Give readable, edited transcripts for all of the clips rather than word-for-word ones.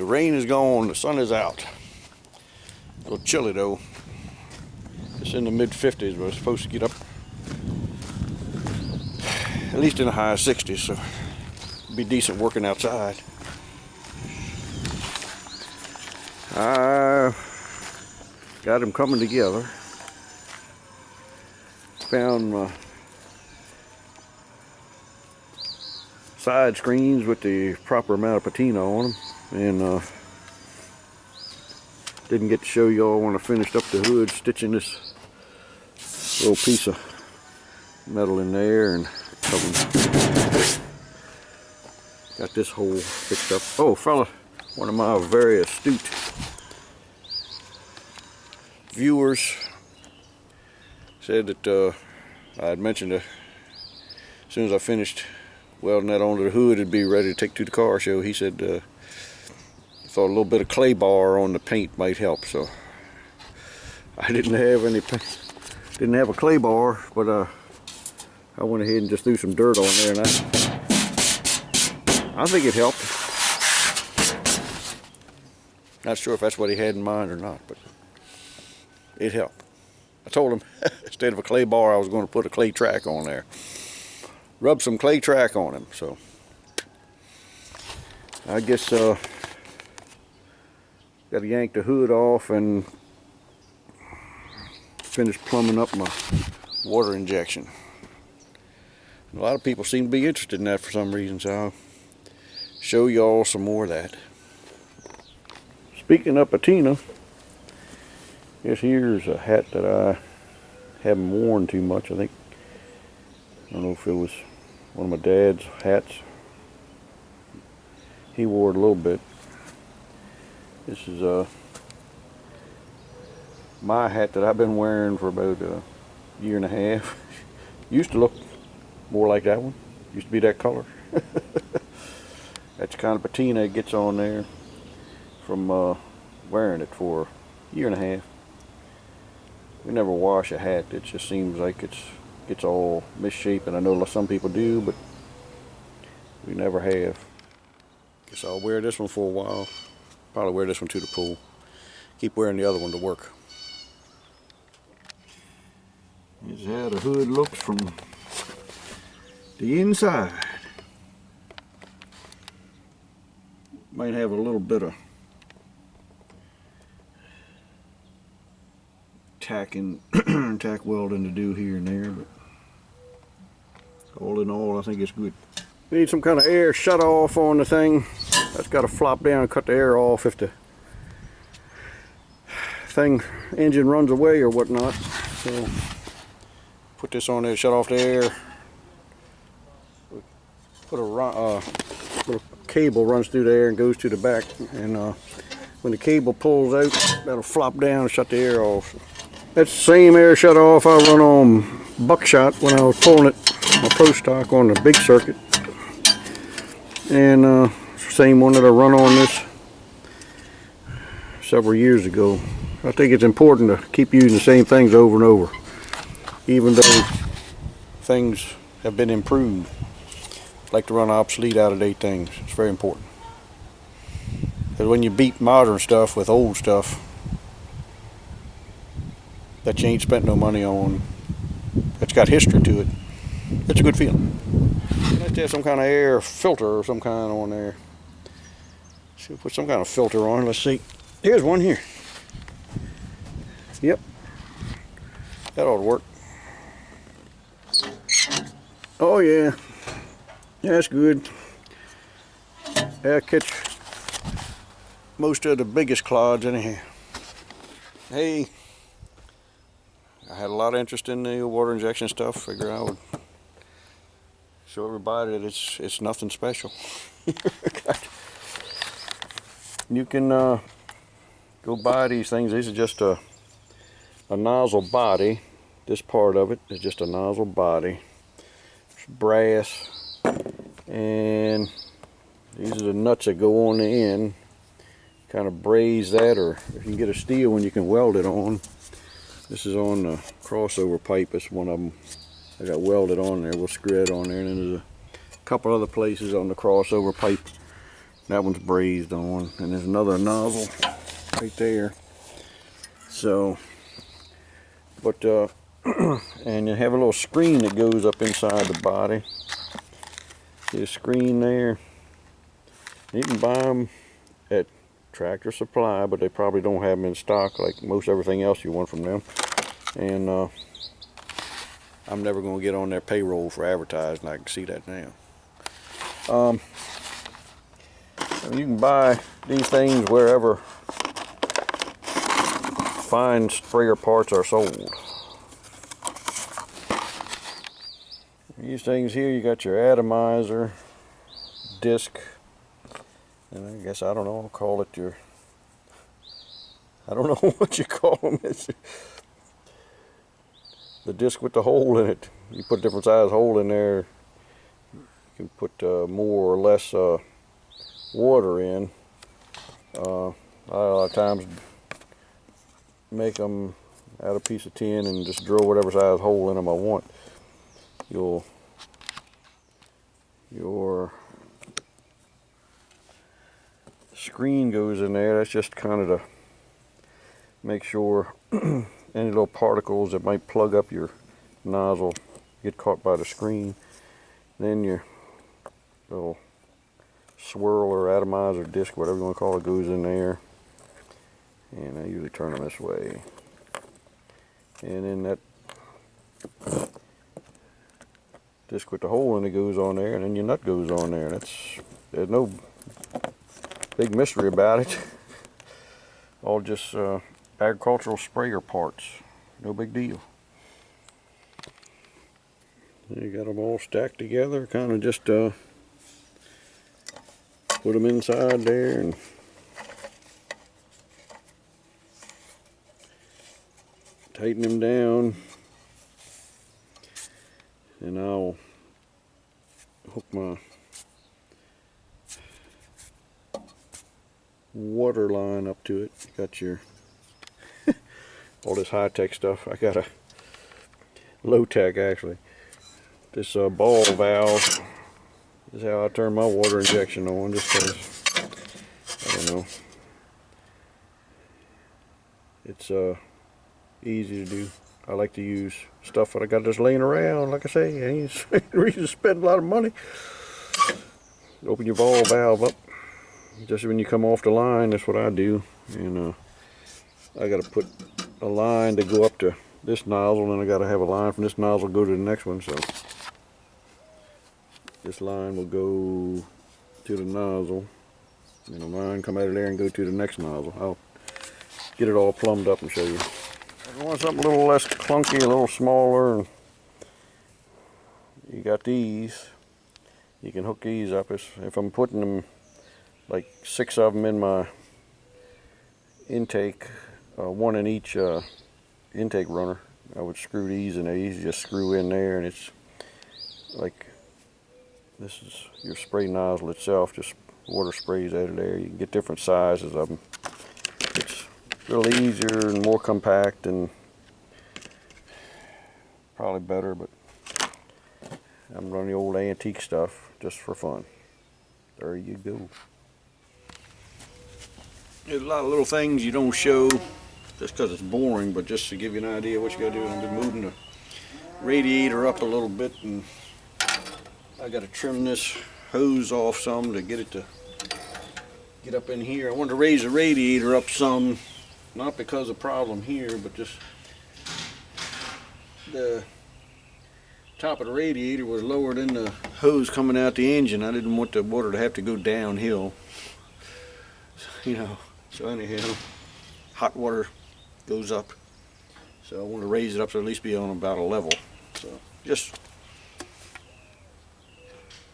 rain is gone, the sun is out. A little chilly though. It's in the mid-50s, but it's supposed to get up at least in the high 60s, so it'll be decent working outside. I got them coming together. Found my side screens with the proper amount of patina on them, and didn't get to show y'all when I finished up the hood, stitching this little piece of metal in there and got this hole fixed up. Oh, fella, one of my very astute viewers said that I had mentioned that as soon as I finished welding that onto the hood, it'd be ready to take to the car show. He said he thought a little bit of clay bar on the paint might help, so I didn't have a clay bar, but I went ahead and just threw some dirt on there, and I think it helped. Not sure if that's what he had in mind or not, but it helped. I told him instead of a clay bar, I was going to put a clay track on there. Rub some clay track on him. So I guess got to yank the hood off and finish plumbing up my water injection. A lot of people seem to be interested in that for some reason, so I'll show y'all some more of that. Speaking of patina, this here's a hat that I haven't worn too much. I don't know if it was one of my dad's hats. He wore it a little bit. This is my hat that I've been wearing for about a year and a half. Used to look more like that one. Used to be that color. That's the kind of patina it gets on there from wearing it for a year and a half. We never wash a hat. It just seems like it's all misshapen. I know some people do, but we never have. Guess I'll wear this one for a while. Probably wear this one to the pool. Keep wearing the other one to work. This is how the hood looks from the inside. Might have a little bit of tack welding to do here and there, but all in all, I think it's good. We need some kind of air shut off on the thing. That's got to flop down and cut the air off if the engine runs away or whatnot. So put this on there, shut off the air. Put a little cable runs through there and goes to the back, and when the cable pulls out, that'll flop down and shut the air off. That's the same air shut off I run on buckshot when I was pulling it, my pro stock on the big circuit, and same one that I run on this several years ago. I think it's important to keep using the same things over and over, even though things have been improved. I like to run obsolete, out-of-date things. It's very important. Because when you beat modern stuff with old stuff that you ain't spent no money on, that's got history to it, it's a good feeling. You have to have some kind of air filter or some kind on there. See, we'll put some kind of filter on. Let's see. Here's one here. Yep. That ought to work. Oh yeah. That's good. Yeah, catch most of the biggest clods anyhow. Hey, I had a lot of interest in the water injection stuff. Figure I would show everybody that it's nothing special. You can go buy these things. These are just a nozzle body. This part of it is just a nozzle body. It's brass. And these are the nuts that go on the end. Kind of braze that, or if you can get a steel one, you can weld it on. This is on the crossover pipe. It's one of them. I got welded on there. We'll screw it on there. And then there's a couple other places on the crossover pipe That one's brazed on, and there's another nozzle right there. So, but and you have a little screen that goes up inside the body. See the screen there? You can buy them at Tractor Supply, but they probably don't have them in stock like most everything else you want from them. And I'm never going to get on their payroll for advertising. I can see that now. You can buy these things wherever fine sprayer parts are sold. These things here, you got your atomizer disc, and I guess, I don't know, I'll call it your, I don't know what you call them. It's the disc with the hole in it. You put a different size hole in there, you can put more or less water in. I a lot of times make them out of a piece of tin and just drill whatever size hole in them I want. Your screen goes in there. That's just kind of to make sure any little particles that might plug up your nozzle get caught by the screen. Then your little swirl or atomizer disc, whatever you want to call it, goes in there. And I usually turn them this way. And then that disc with the hole in it goes on there, and then your nut goes on there. There's no big mystery about it. All just agricultural sprayer parts. No big deal. You got them all stacked together, kind of just put them inside there and tighten them down, and I'll hook my water line up to it. Got your all this high-tech stuff. I got a low-tech actually. This ball valve is how I turn my water injection on, just because, I don't know, it's easy to do. I like to use stuff that I got just laying around. Like I say, ain't reason to spend a lot of money. Open your ball valve up just when you come off the line. That's what I do. And I got to put a line to go up to this nozzle, and I got to have a line from this nozzle go to the next one. So this line will go to the nozzle, and the line come out of there and go to the next nozzle. I'll get it all plumbed up and show you. If you want something a little less clunky, a little smaller, and you got these, you can hook these up. If I'm putting them, like 6 of them in my intake, one in each intake runner, I would screw these in there. These just screw in there, and it's like, this is your spray nozzle itself, just water sprays out of there. You can get different sizes of them. It's really easier and more compact and probably better, but I'm running the old antique stuff just for fun. There you go. There's a lot of little things you don't show just because it's boring, but just to give you an idea of what you got to do. I've been moving the radiator up a little bit, and I got to trim this hose off some to get it to get up in here. I wanted to raise the radiator up some, not because of problem here, but just the top of the radiator was lower than the hose coming out the engine. I didn't want the water to have to go downhill, you know. So anyhow, hot water goes up, so I want to raise it up to at least be on about a level. So just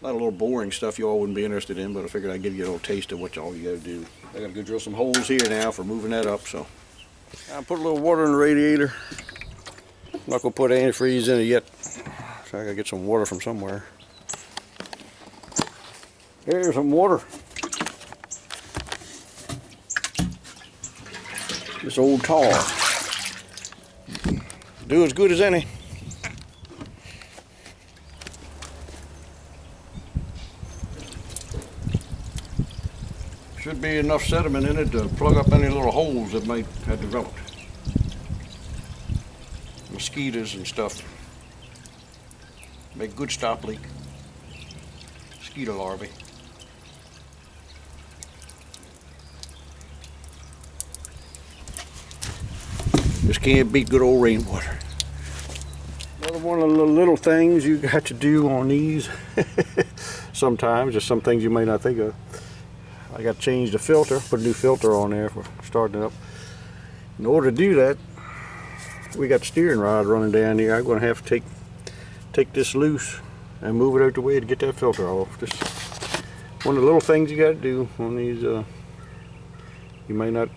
a lot of little boring stuff you all wouldn't be interested in, but I figured I'd give you a little taste of what all you got to do. I got to go drill some holes here now for moving that up. So I put a little water in the radiator. I'm not gonna put antifreeze in it yet, so I gotta get some water from somewhere. Here's some water. This old tar. Do as good as any. Should be enough sediment in it to plug up any little holes that might have developed. Mosquitoes and stuff. Make good stop leak. Mosquito larvae. Just can't beat good old rainwater. Another one of the little things you got to do on these. Sometimes, just some things you may not think of. I got to change the filter, put a new filter on there for starting it up. In order to do that, we got the steering rod running down here. I'm going to have to take this loose and move it out the way to get that filter off. Just one of the little things you got to do on these. You may not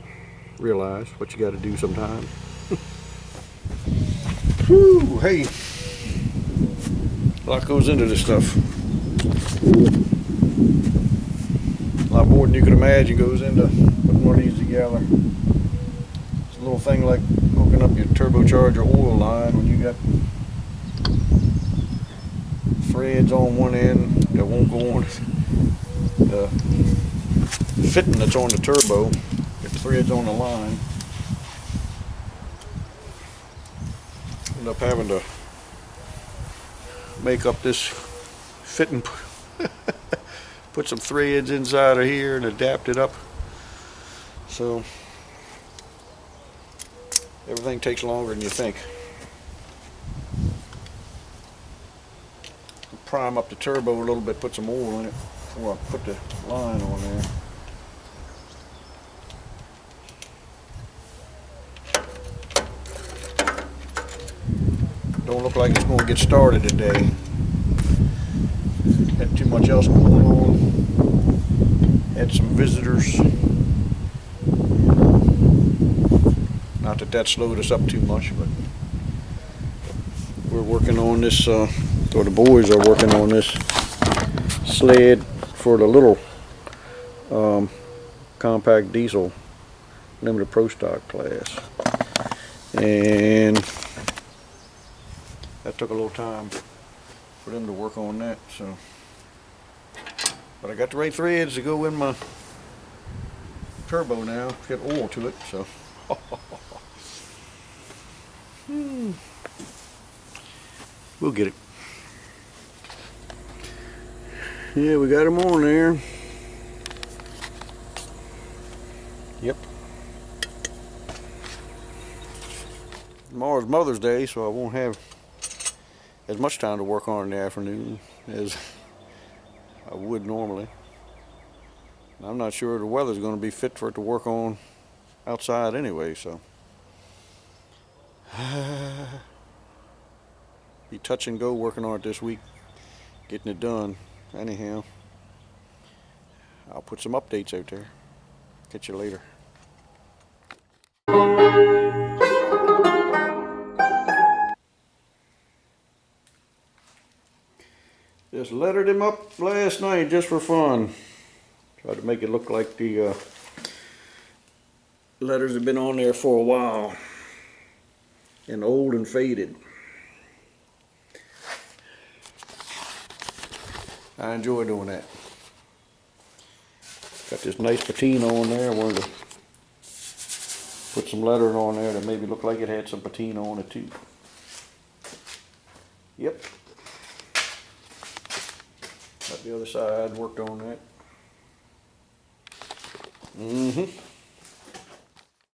realize what you got to do sometimes. Whew, hey, a lot goes into this stuff. A lot more than you could imagine goes into putting one of these together. It's a little thing like hooking up your turbocharger oil line when you got threads on one end that won't go on the fitting that's on the turbo. Get the threads on the line. End up having to make up this fitting, put some threads inside of here and adapt it up. So everything takes longer than you think. Prime up the turbo a little bit, put some oil in it before I put the line on there. Don't look like it's going to get started today. Had too much else going on. Had some visitors. Not that that slowed us up too much, but we're working on this, or the boys are working on this sled for the little compact diesel limited pro stock class. And that took a little time for them to work on that, so. But I got the right threads to go in my turbo now. Get oil to it, so. We'll get it. Yeah, we got them on there. Yep. Tomorrow's Mother's Day, so I won't have as much time to work on in the afternoon as I would normally. I'm not sure the weather's going to be fit for it to work on outside anyway, so. Be touch and go working on it this week, getting it done. Anyhow, I'll put some updates out there. Catch you later. Just lettered him up last night just for fun. Tried to make it look like the letters have been on there for a while and old and faded. I enjoy doing that. Got this nice patina on there. I wanted to put some lettering on there that maybe looked like it had some patina on it too. Yep. Got the other side, worked on that.